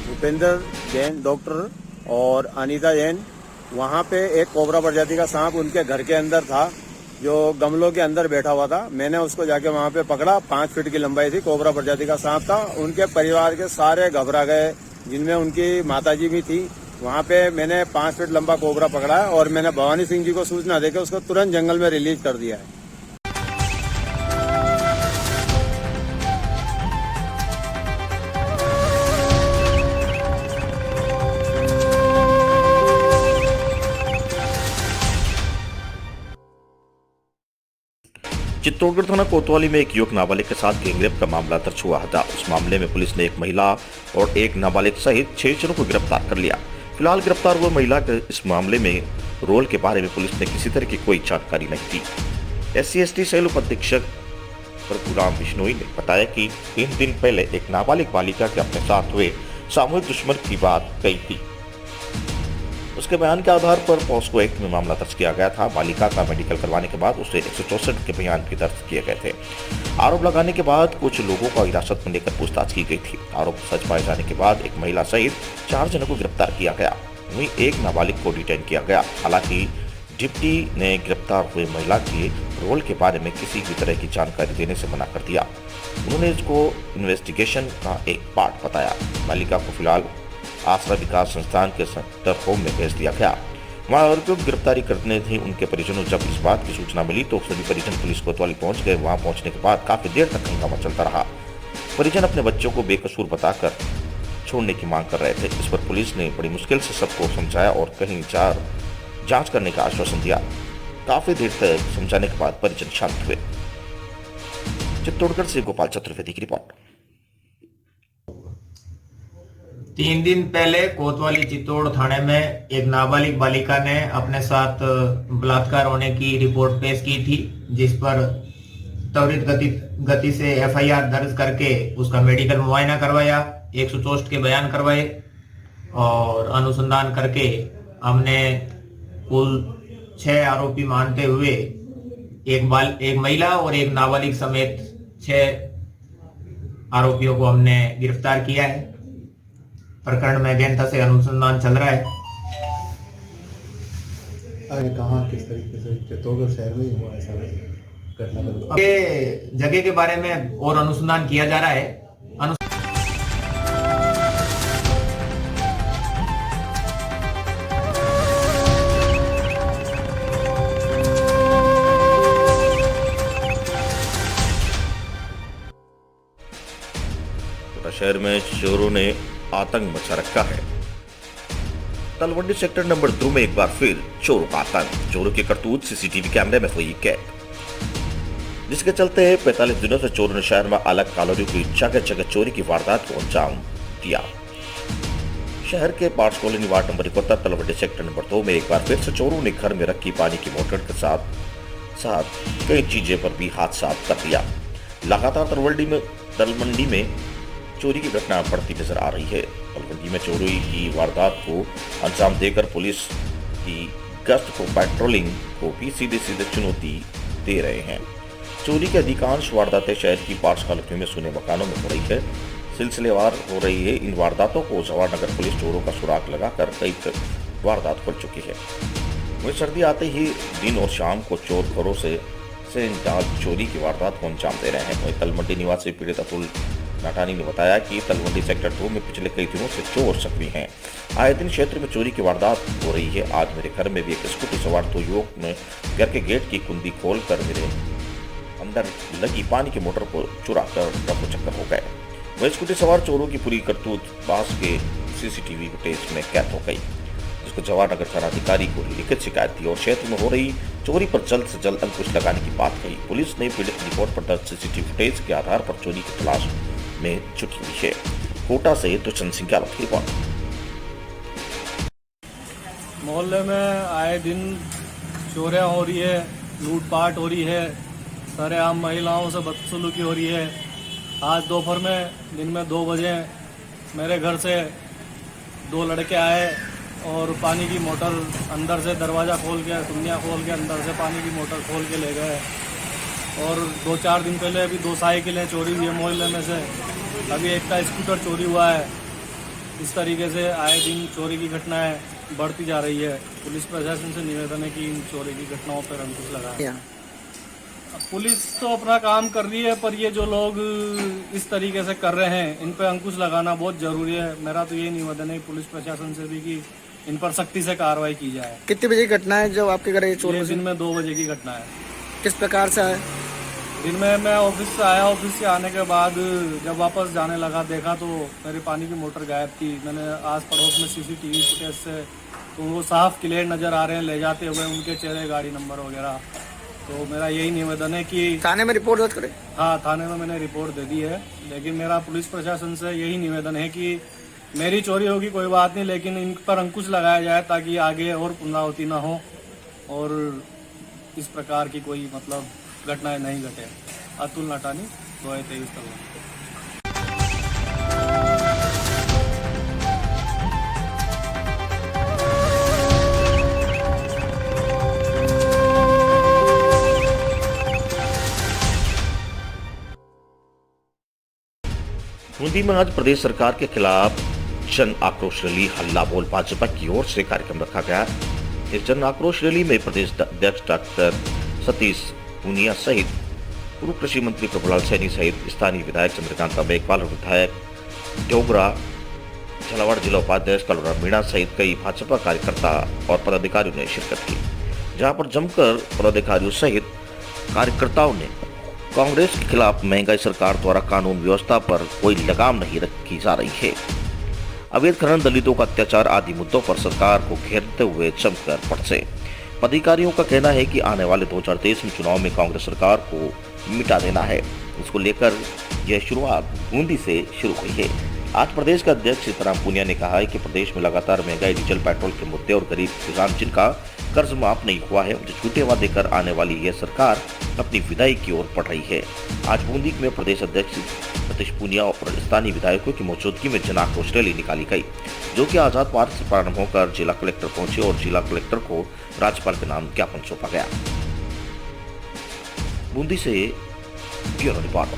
भूपेंद्र जैन डॉक्टर और अनीता जैन, वहाँ पे एक कोबरा प्रजाति का सांप उनके घर के अंदर था, जो गमलों के अंदर बैठा हुआ था। मैंने उसको जाके वहाँ पे पकड़ा। 5 फीट की लंबाई थी, कोबरा प्रजाति का सांप था। उनके परिवार के सारे घबरा गए, जिनमें उनकी माताजी भी थी। वहाँ पे मैंने 5 फीट लंबा कोबरा पकड़ा और मैंने भवानी सिंह जी को सूचना देकर उसको तुरंत जंगल में रिलीज कर दिया है। चित्तौड़गढ़ थाना कोतवाली में एक युवक नाबालिग के साथ गैंगरेप का मामला दर्ज हुआ था। उस मामले में पुलिस ने एक महिला और एक नाबालिग सहित 6 जनों को गिरफ्तार कर लिया। फिलहाल गिरफ्तार हुए महिला के इस मामले में रोल के बारे में पुलिस ने किसी तरह की कोई जानकारी नहीं दी। SC/ST सेल उपाधीक्षक प्रभुराम बिश्नोई ने बताया कि 3 दिन पहले एक नाबालिग बालिका के अपने साथ हुए सामूहिक दुश्मन की बात कही थी। उसके बयान के आधार पर पॉस्को एक्ट में मामला दर्ज किया गया था। बालिका का मेडिकल करवाने के बाद उसे 164 के बयान भी दर्ज किए गए थे। आरोप लगाने के बाद कुछ लोगों को हिरासत में लेकर पूछताछ की गई थी। आरोप सच पाए जाने के बाद एक महिला सहित 4 जनों को गिरफ्तार किया गया। वहीं एक नाबालिग को डिटेन किया गया। हालांकि डिप्टी ने गिरफ्तार हुए महिला के रोल के बारे में किसी भी तरह की जानकारी देने से मना कर दिया। उन्होंने इसको इन्वेस्टिगेशन का एक पार्ट बताया। बालिका को फिलहाल आसरा विकास संस्थान के सेंटर होम में भेज दिया गया। वहाँ आरोपियों की गिरफ्तारी करने थी उनके परिजनों। जब इस बात की सूचना मिली तो सभी परिजन पुलिस कोतवाली पहुंच गए। वहां पहुंचने के बाद काफी देर तक हंगामा चलता रहा। परिजन अपने बच्चों को बेकसूर बताकर छोड़ने की मांग कर रहे थे। इस पर पुलिस ने बड़ी मुश्किल से सबको समझाया और कहीं जांच करने का आश्वासन दिया। काफी देर तक समझाने के बाद परिजन शांत हुए। चित्तौड़गढ़ से गोपाल चतुर्वेदी की रिपोर्ट। 3 दिन पहले कोतवाली चित्तौड़ थाने में एक नाबालिग बालिका ने अपने साथ बलात्कार होने की रिपोर्ट पेश की थी, जिस पर त्वरित गति से FIR दर्ज करके उसका मेडिकल मुआयना करवाया, 164 के बयान करवाए और अनुसंधान करके हमने कुल 6 आरोपी मानते हुए एक महिला और एक नाबालिग समेत 6 आरोपियों को हमने गिरफ्तार किया है। प्रकरण में गहनता से अनुसंधान चल रहा है। आगे कहाँ किस तरीके से चित्तौड़गढ़ शहर में ही हुआ ऐसा घटना? ये जगह के बारे में और अनुसंधान किया जा रहा है। शहर में चोरों ने आतंक मचा रखा है। तलवंडी सेक्टर नंबर 2 में एक बार फिर चोरों का आतंक। चोरों की करतूत सीसीटीवी कैमरे में हुई कैद, जिसके चलते 45 दिनों से चोरों ने शहर में अलग कॉलोनियों की जगह जगह चोरी की वारदात को अंजाम दिया। शहर के parts colony ward number 71 Talwandi sector number 2 में एक बार फिर से चोरों ने घर में रखी पानी की मोटर के साथ कई चीजें पर भी हाथ साफ कर दिया। लगातार तलवंडी में चोरी की घटना बढ़ती नजर आ रही है। तलवंडी में चोरी की वारदात को अंजाम देकर पुलिस की गश्त को पेट्रोलिंग को भी सीधे चुनौती दे रहे हैं। चोरी की अधिकांश वारदातें शहर की पार्ट्स कॉलोनी में सुने मकानों में हो रही है। सिलसिलेवार हो रही है। इन वारदातों को जवाहरनगर पुलिस चोरों का सुराग लगाकर कई वारदात कर चुकी है। वहीं सर्दी आते ही दिन और शाम को चोर घरों से चोरी की वारदात को अंजाम दे रहे हैं। वहीं तलवंडी निवासी पीड़ित अतुल नाटानी ने बताया कि तलवंडी सेक्टर 2 में पिछले कई दिनों से चोर सक्रिय हैं। आए दिन क्षेत्र में चोरी की वारदात हो रही है। आज मेरे घर में भी एक स्कूटी सवार 2 युवक ने घर के गेट की कुंडी खोलकर मेरे अंदर लगी पानी की मोटर को चुरा कर रफू चक्कर हो गए। वह स्कूटी सवार चोरों की पूरी करतूत पास के सीसीटीवी फुटेज में कैद हो गई, जिसको जवाहरनगर थानाधिकारी को लिखित शिकायत दी और क्षेत्र में हो रही चोरी पर जल्द से जल्द अंकुश लगाने की बात कही। पुलिस ने पीड़ित रिपोर्ट पर दर्ज सीसीटीवी फुटेज के आधार पर चोरी की तलाश में जुटी हुई है। कोटा से दुष्यंत सिंह की रिपोर्ट। मोहल्ले में आए दिन चोरियां हो रही है, लूटपाट हो रही है, सरेआम महिलाओं से बदसलूकी हो रही है। आज दोपहर में दिन में 2 बजे मेरे घर से 2 लड़के आए और पानी की मोटर अंदर से दरवाज़ा खोल के कुंडियाँ खोल के अंदर से पानी की मोटर खोल के ले गए। और 2-4 दिन पहले अभी 2 साइकिलें चोरी हुई है मोहल्ले में से। अभी एक का स्कूटर चोरी हुआ है। इस तरीके से आए दिन चोरी की घटनाएं बढ़ती जा रही है। पुलिस प्रशासन से निवेदन है कि इन चोरी की घटनाओं पर अंकुश लगाएं। पुलिस तो अपना काम कर रही है, पर ये जो लोग इस तरीके से कर रहे हैं इन पर अंकुश लगाना बहुत जरूरी है। मेरा तो ये निवेदन है पुलिस प्रशासन से भी कि इन पर सख्ती से कार्रवाई की जाए। कितने बजे की घटना है जब आपके घर ये चोरी? दिन में 2 बजे की घटना है। किस प्रकार से आए? दिन में मैं ऑफिस से आया। ऑफिस से आने के बाद जब वापस जाने लगा देखा तो मेरी पानी की मोटर गायब थी। मैंने आस पड़ोस में सीसीटीवी फुटेज से तो वो साफ क्लियर नज़र आ रहे हैं ले जाते हुए उनके चेहरे, गाड़ी नंबर वगैरह। तो मेरा यही निवेदन है कि थाने में रिपोर्ट दर्ज करें। हाँ, थाने में मैंने रिपोर्ट दे दी है, लेकिन मेरा पुलिस प्रशासन से यही निवेदन है कि मेरी चोरी होगी कोई बात नहीं, लेकिन इन पर अंकुश लगाया जाए ताकि आगे और पुनरावृत्ति ना हो और इस प्रकार की कोई घटनाएं नहीं घटे। अतुल नाटानी 2023 तक। बूंदी में आज प्रदेश सरकार के खिलाफ जन आक्रोश रैली हल्ला बोल भाजपा की ओर से कार्यक्रम रखा गया। इस जन आक्रोश रैली में प्रदेश अध्यक्ष डॉक्टर सतीश पूनिया सहित पूर्व कृषि मंत्री प्रभुलाल सैनी सहित स्थानीय विधायक चंद्रकांत मेघवाल और विधायक डोगरा झालावाड़ जिला उपाध्यक्ष कलुरा मीणा सहित कई भाजपा कार्यकर्ता और पदाधिकारियों ने शिरकत की, जहां पर जमकर पदाधिकारियों सहित कार्यकर्ताओं ने कांग्रेस के खिलाफ महंगाई सरकार द्वारा कानून व्यवस्था पर कोई लगाम नहीं रखी जा रही है, अवैध खनन, दलितों का अत्याचार आदि मुद्दों पर सरकार को घेरते हुए जमकर पड़से। पदाधिकारियों का कहना है कि आने वाले 2023 में चुनाव में कांग्रेस सरकार को मिटा देना है। इसको लेकर यह शुरुआत बूंदी से शुरू हुई है। आज प्रदेश का अध्यक्ष सीताराम पूनिया ने कहा है कि प्रदेश में लगातार महंगाई, डीजल पेट्रोल के मुद्दे और गरीब किसान जिनका कर्ज माफ नहीं हुआ है, जो झूठे वादे कर आने वाली यह सरकार अपनी विदाई की ओर बढ़ रही है। आज बूंदी में प्रदेश अध्यक्ष सतीश पूनिया और स्थानीय विधायकों की मौजूदगी में जन आक्रोश रैली निकाली गई, जो कि आजाद पार्क से प्रारंभ होकर जिला कलेक्टर पहुंचे और जिला कलेक्टर को राज्यपाल के नाम ज्ञापन सौंपा गया। बूंदी से ब्यूरो रिपोर्ट।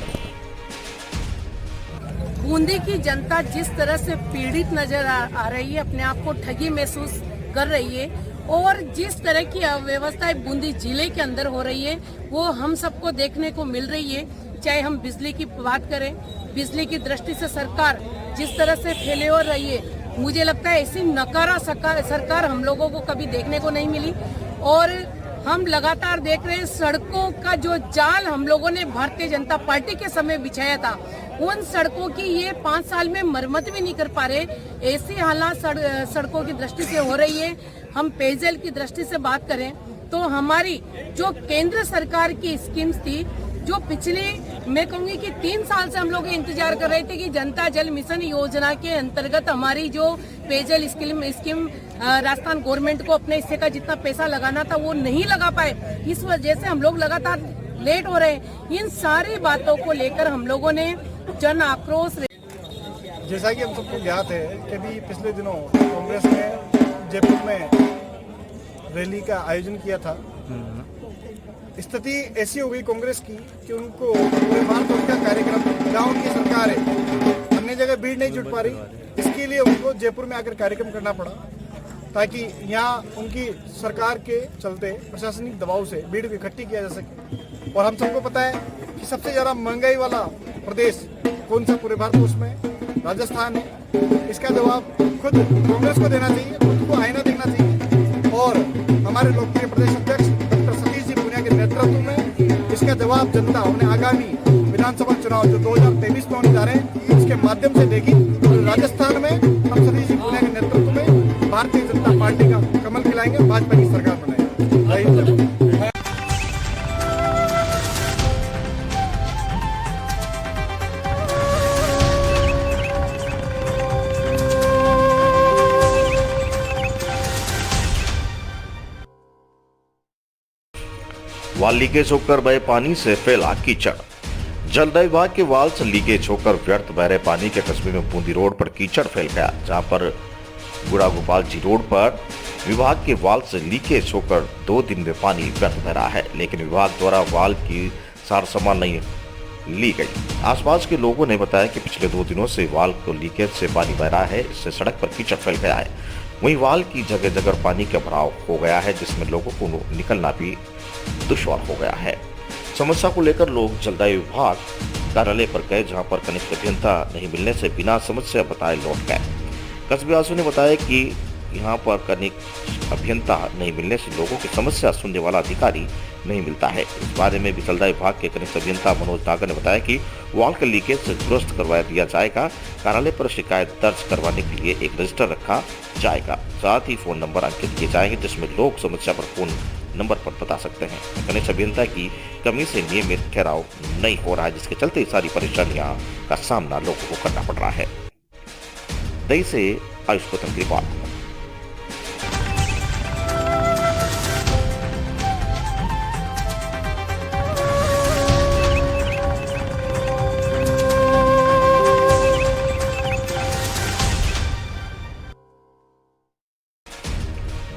बूंदी की जनता जिस तरह से पीड़ित नजर आ रही है, अपने आप को ठगी महसूस कर रही है और जिस तरह की अव्यवस्थाएं बूंदी जिले के अंदर हो रही है वो हम सबको देखने को मिल रही है। चाहे हम बिजली की बात करें, बिजली की दृष्टि से सरकार जिस तरह से फैले हो रही है, मुझे लगता है ऐसी नकारा सरकार हम लोगों को कभी देखने को नहीं मिली। और हम लगातार देख रहे हैं सड़कों का जो जाल हम लोगों ने भारतीय जनता पार्टी के समय बिछाया था, उन सड़कों की ये 5 साल में मरम्मत भी नहीं कर पा रहे। ऐसी हालात सड़कों की दृष्टि से हो रही है। हम पेयजल की दृष्टि से बात करें तो हमारी जो केंद्र सरकार की स्कीम्स थी, जो पिछले मैं कहूँगी कि 3 साल से हम लोग इंतजार कर रहे थे कि जनता जल मिशन योजना के अंतर्गत हमारी जो पेयजल स्कीम राजस्थान गवर्नमेंट को अपने हिस्से का जितना पैसा लगाना था वो नहीं लगा पाए। इस वजह से हम लोग लगातार लेट हो रहे हैं। इन सारी बातों को लेकर हम लोगों ने जन आक्रोश, जैसा कि हम सबको ज्ञात है कि भी पिछले दिनों कांग्रेस ने जयपुर में रैली का आयोजन किया था। स्थिति ऐसी हो गई कांग्रेस की कि उनको पूरे भारत का कार्यक्रम, गाँव की सरकार है, अन्य जगह भीड़ नहीं जुट पा रही, इसके लिए उनको जयपुर में आकर कार्यक्रम करना पड़ा ताकि यहाँ उनकी सरकार के चलते प्रशासनिक दबाव से भीड़ को इकट्ठी किया जा सके। और हम सबको पता है कि सबसे ज्यादा महंगाई वाला प्रदेश कौन सा पूरे भारतवर्ष में? राजस्थान है। इसका जवाब खुद कांग्रेस को देना चाहिए, खुद को आईना देखना चाहिए। और हमारे लोकप्रिय प्रदेश अध्यक्ष डॉक्टर सतीश जी पूनिया के नेतृत्व में इसका जवाब जनता उन्हें आगामी विधानसभा चुनाव जो 2023 में होने जा रहे हैं इसके माध्यम से देगी। और राजस्थान में हम सतीश जी पूनिया के नेतृत्व में भारतीय जनता पार्टी का कमल खिलाएंगे, भाजपा की सरकार बनाएंगे। वाल लीकेज होकर बहे पानी से फैला कीचड़। जल विभाग के वाल से लीकेज होकर व्यर्थ बह रहे पानी के कस्बे में बूंदी रोड पर कीचड़ फैल गया, जहां पर गुड़ा गोपाल जी रोड पर विभाग के वाल से लीकेज होकर 2 दिन में पानी व्यर्थ बह रहा है, लेकिन विभाग द्वारा वाल की सार संभाल नहीं ली गई। आसपास के लोगों ने बताया कि पिछले 2 दिनों से वाल को लीकेज से पानी बह रहा है, इससे सड़क पर कीचड़ फैल गया है। वहीं वाल की जगह जगह पानी का भराव हो गया है, जिसमें लोगों को निकलना भी दुश्वार हो गया है। समस्या को लेकर लोग जलदाय विभाग कार्यालय पर गए, जहां पर कनिष्ठ अभियंता नहीं मिलने से बिना समस्या बताए लौट गए। कस्बेवासियों ने बताया कि यहां पर कनिष्ठ अभियंता नहीं मिलने से लोगों की समस्या सुनने वाला अधिकारी नहीं मिलता है। इस बारे में भी जलदाय विभाग के कनिष्ठ अभियंता मनोज नागर ने बताया कि वाल के लीकेज से दुरुस्त करवा दिया जाएगा। कार्यालय पर शिकायत दर्ज करवाने के लिए एक रजिस्टर रखा जाएगा, साथ ही फोन नंबर अंकित किए जाएंगे जिसमें लोग समस्या पर फोन नंबर पर बता सकते हैं। कनिष्ठ अभियंता की कमी से नियमित ठहराव नहीं हो रहा है, जिसके चलते सारी परेशानियां का सामना लोगों को करना पड़ रहा है। दही से आयुष पुत्र की रिपोर्ट।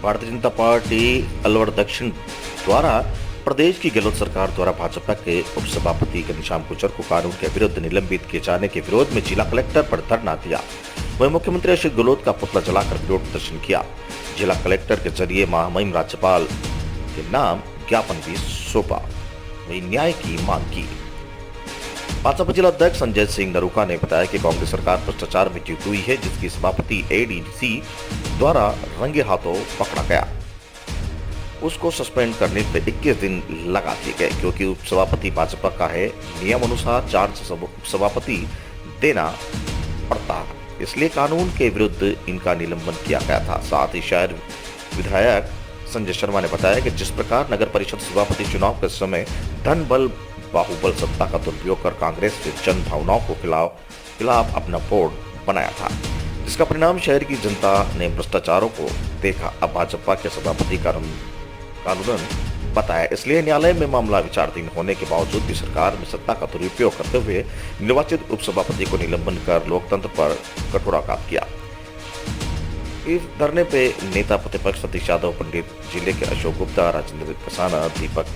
भारतीय जनता पार्टी अलवर दक्षिण द्वारा प्रदेश की गहलोत सरकार द्वारा भाजपा के उपसभापति घनश्याम गुर्जर को कानून के विरुद्ध निलंबित किए जाने के विरोध में जिला कलेक्टर पर धरना दिया। वहीं मुख्यमंत्री अशोक गहलोत का पुतला जलाकर विरोध प्रदर्शन किया। जिला कलेक्टर के जरिए महामहिम राज्यपाल के नाम ज्ञापन भी सौंपा, वही न्याय की मांग की। भाजपा जिला अध्यक्ष संजय सिंह नरूका ने बताया कि कांग्रेस सरकार भ्रष्टाचार में जुटी हुई है, जिसकी सभापति एडीसी द्वारा रंगे हाथों पकड़ा गया। उसको सस्पेंड करने पे 21 दिन लगा दिए गए, क्योंकि उपसभापति भाजपा का है। नियम अनुसार 4 उपसभापति देना पड़ता है, इसलिए कानून के विरुद्ध इनका निलंबन किया गया था। साथ ही शहर विधायक संजय शर्मा ने बताया कि जिस प्रकार नगर परिषद सभापति चुनाव के समय धन बल बाहुबल सत्ता का दुरुपयोग कर कांग्रेस के जन भावनाओं को खिलाफ अपना बोर्ड बनाया था, जिसका परिणाम शहर की जनता ने भ्रष्टाचारों को देखा। अब भाजपा के सभापति कानूनन बताया, इसलिए न्यायालय में मामला विचाराधीन होने के बावजूद भी सरकार में सत्ता का दुरुपयोग करते हुए निर्वाचित उपसभापति को निलंबन कर लोकतंत्र पर कठोराघात किया। इस धरने पे नेता प्रतिपक्ष सतीश यादव पंडित, जिले के अशोक गुप्ता, राजेंद्र कसाना, दीपक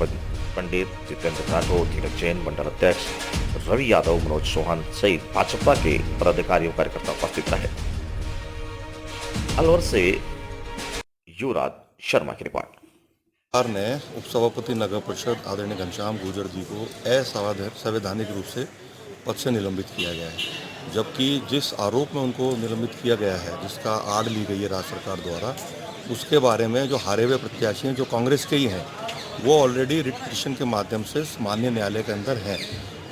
पंडित, जितेंद्र राठौर, धीरज जैन, मंडल अध्यक्ष रवि यादव, मनोज चौहान सहित भाजपा के पदाधिकारियों कार्यकर्ता उपस्थित रहे। अलवर से युवराज शर्मा की रिपोर्ट। सरकार ने उपसभापति नगर परिषद आदरणीय घनश्याम गुर्जर जी को असंवैधानिक रूप से पद से निलंबित किया गया है, जबकि जिस आरोप में उनको निलंबित किया गया है, जिसका आड़ ली गई है राज्य सरकार द्वारा, उसके बारे में जो हारे हुए प्रत्याशी हैं जो कांग्रेस के ही हैं, वो ऑलरेडी रिट पिटीशन के माध्यम से माननीय न्यायालय के अंदर हैं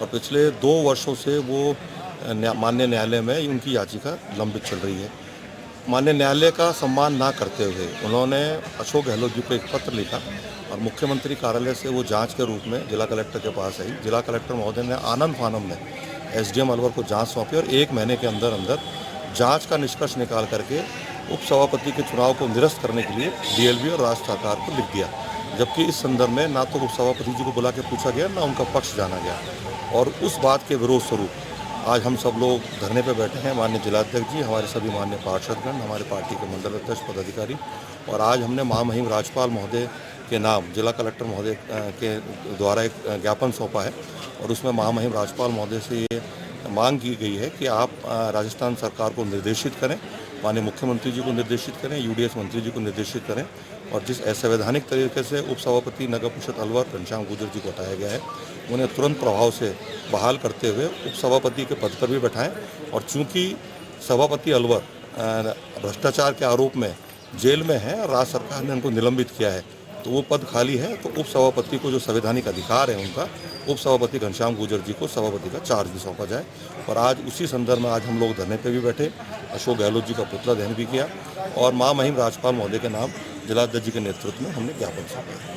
और पिछले 2 वर्षों से वो माननीय न्यायालय में उनकी याचिका लंबित चल रही है। माननीय न्यायालय का सम्मान ना करते हुए उन्होंने अशोक गहलोत जी को एक पत्र लिखा और मुख्यमंत्री कार्यालय से वो जांच के रूप में जिला कलेक्टर के पास आई। जिला कलेक्टर महोदय ने आनंद फानम में एसडीएम अलवर को जांच सौंपी और 1 महीने के अंदर अंदर जांच का निष्कर्ष निकाल करके उपसभापति के चुनाव को निरस्त करने के लिए डीएलबी और राज्य सरकार को लिख दिया, जबकि इस संदर्भ में ना तो उपसभापति जी को बुला के पूछा गया, ना उनका पक्ष जाना गया। और उस बात के विरोध स्वरूप आज हम सब लोग धरने पर बैठे हैं। माननीय जिलाध्यक्ष जी, हमारे सभी माननीय पार्षदगण, हमारे पार्टी के मंडल अध्यक्ष पदाधिकारी, और आज हमने महामहिम राज्यपाल महोदय के नाम जिला कलेक्टर महोदय के द्वारा एक ज्ञापन सौंपा है और उसमें महामहिम राज्यपाल महोदय से ये मांग की गई है कि आप राजस्थान सरकार को निर्देशित करें, माननीय मुख्यमंत्री जी को निर्देशित करें, यूडीएस मंत्री जी को निर्देशित करें और जिस असंवैधानिक तरीके से उपसभापति नगर परिषद अलवर घनश्याम गुर्जर जी को हटाया गया है, उन्हें तुरंत प्रभाव से बहाल करते हुए उपसभापति के पद पर भी बैठाएं। और चूंकि सभापति अलवर भ्रष्टाचार के आरोप में जेल में है और राज्य सरकार ने उनको निलंबित किया है, तो वो पद खाली है, तो उपसभापति को जो संवैधानिक अधिकार है उनका, उपसभापति घनश्याम गुर्जर जी को सभापति का चार्ज भी सौंपा जाए। और आज उसी संदर्भ में आज हम लोग धरने पे भी बैठे, अशोक गहलोत जी का पुतला दहन भी किया और महामहिम राज्यपाल महोदय के नाम जिलाध्यक्ष जी के नेतृत्व में हमने ज्ञापन सौंपा।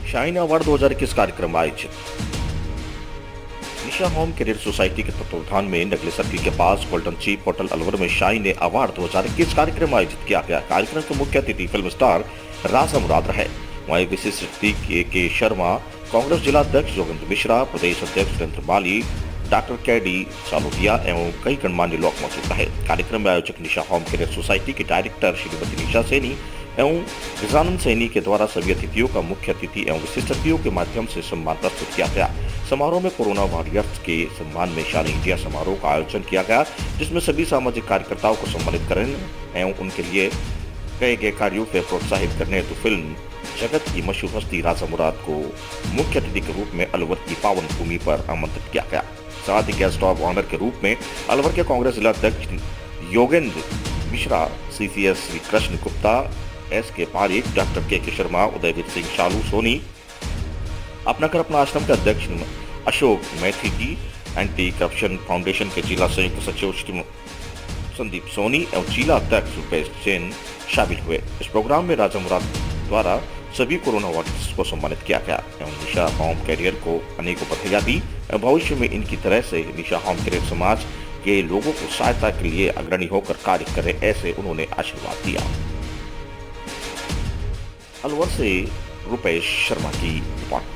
शाइन अवार्ड 2021 कार्यक्रम आयोजित। निशा होम कैरियर सोसाइटी के तत्वावधान में नगली सर्किल के पास गोल्डन चीप होटल अलवर में शाइन अवार्ड 2021 कार्यक्रम आयोजित किया गया। कार्यक्रम के मुख्य अतिथि फिल्म स्टार राजा मुराद रहे। वहीं विशिष्ट अतिथि के शर्मा, कांग्रेस जिला अध्यक्ष योगेंद्र मिश्रा, प्रदेश अध्यक्ष सुरेंद्र माली, डॉक्टर केडी सालोदिया एवं कई गणमान्य लोग मौजूद रहे। कार्यक्रम में आयोजक निशा होम कैरियर सोसाइटी की डायरेक्टर श्रीमती निशा सैनी एवं गजानंद सैनी के द्वारा सभी अतिथियों का मुख्य अतिथि एवं विशिष्ट अतिथियों के माध्यम से सम्मान प्रस्तुत किया गया। समारोह में कोरोना वॉरियर्स के सम्मान में शान इंडिया समारोह का आयोजन किया गया, जिसमें सभी सामाजिक कार्यकर्ताओं को सम्मानित करने एवं उनके लिए कई गए कार्यों से प्रोत्साहित करने हेतु फिल्म जगत की मशहूर हस्ती राजा मुराद को मुख्य अतिथि के रूप में अलवर की पावन भूमि पर आमंत्रित किया गया। साथ ही गेस्ट ऑफ ऑनर के रूप में अलवर के कांग्रेस जिला अध्यक्ष Yogendra Mishra, CCS Shri Krishna Gupta, S K. Pareek, doctor K Sharma, Udayveer Singh शालू सोनी, अपना घर अपना आश्रम के अध्यक्ष अशोक मैथी जी, एंटी करप्शन फाउंडेशन के जिला संयुक्त सचिव संदीप सोनी एवं जिला अध्यक्ष रुपेश जैन शामिल हुए। इस प्रोग्राम में राजा मुराद द्वारा सभी कोरोना वॉरियर्स को सम्मानित किया गया एवं निशा होम कैरियर को अनेकों बधाइयां दी। भविष्य में इनकी तरह से निशा होम कैरियर समाज के लोगों को सहायता के लिए अग्रणी होकर कार्य करे, ऐसे उन्होंने आशीर्वाद दिया। अलवर से रुपेश शर्मा की रिपोर्ट।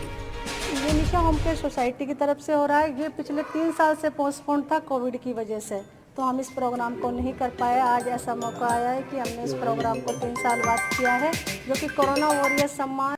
ये निशा होम केयर सोसाइटी की तरफ से हो रहा है। ये पिछले 3 साल से पोस्टपोन था कोविड की वजह से, तो हम इस प्रोग्राम को नहीं कर पाए। आज ऐसा मौका आया है कि हमने इस प्रोग्राम को 3 साल बाद किया है, जो कि कोरोना वॉरियर सम्मान